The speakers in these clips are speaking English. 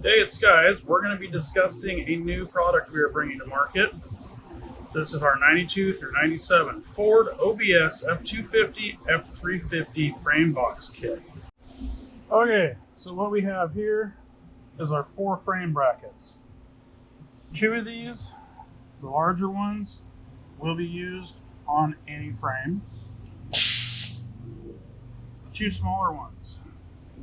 Hey, it's guys. We're going to be discussing a new product we are bringing to market. This is our 92 through 97 Ford OBS F250 F350 frame box kit. Okay, so what we have here is our 4 frame brackets. 2 of these, the larger ones, will be used on any frame. 2 smaller ones.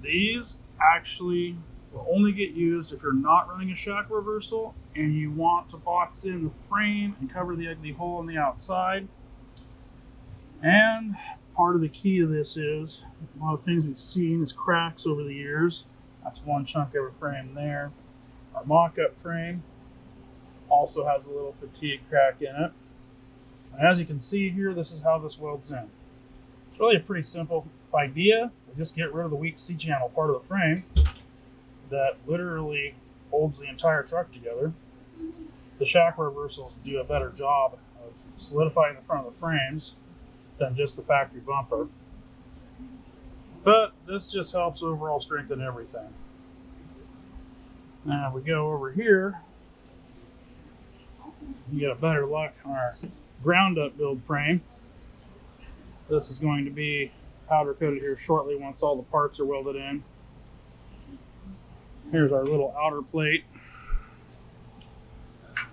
These actually will only get used if you're not running a shackle reversal and you want to box in the frame and cover the ugly hole on the outside. And part of the key to this is, one of the things we've seen is cracks over the years. That's one chunk of a frame there. Our mock-up frame also has a little fatigue crack in it. And as you can see here, this is how this welds in. It's really a pretty simple idea. We just get rid of the weak C-channel part of the frame that literally holds the entire truck together. The shackle reversals do a better job of solidifying the front of the frames than just the factory bumper. But this just helps overall strengthen everything. Now we go over here, you get a better look on our ground up build frame. This is going to be powder coated here shortly once all the parts are welded in. Here's our little outer plate.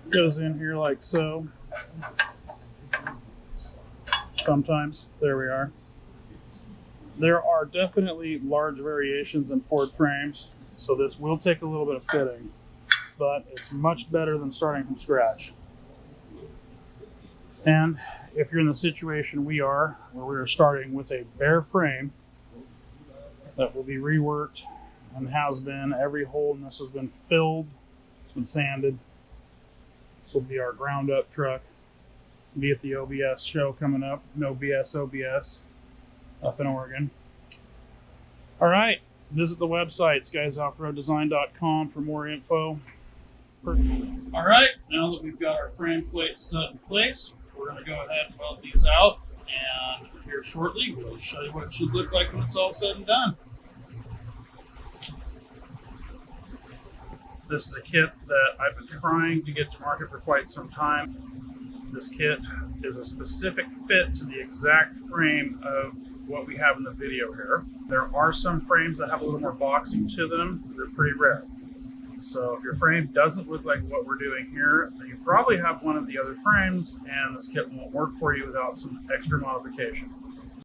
Goes in here like so. Sometimes. There we are. There are definitely large variations in Ford frames, so this will take a little bit of fitting, but it's much better than starting from scratch. And if you're in the situation we are, where we are starting with a bare frame that will be reworked and has been, every hole in this has been filled, it's been sanded. This will be our ground up truck. Be at the OBS show coming up, No BS OBS, up in Oregon. All right, visit the website, skyesoffroaddesign.com, for more info. All right, now that we've got our frame plates set in place, we're going to go ahead and weld these out, and here shortly we'll show you what it should look like when it's all said and done. This is a kit that I've been trying to get to market for quite some time. This kit is a specific fit to the exact frame of what we have in the video here. There are some frames that have a little more boxing to them. They're pretty rare. So if your frame doesn't look like what we're doing here, then you probably have one of the other frames, and this kit won't work for you without some extra modification.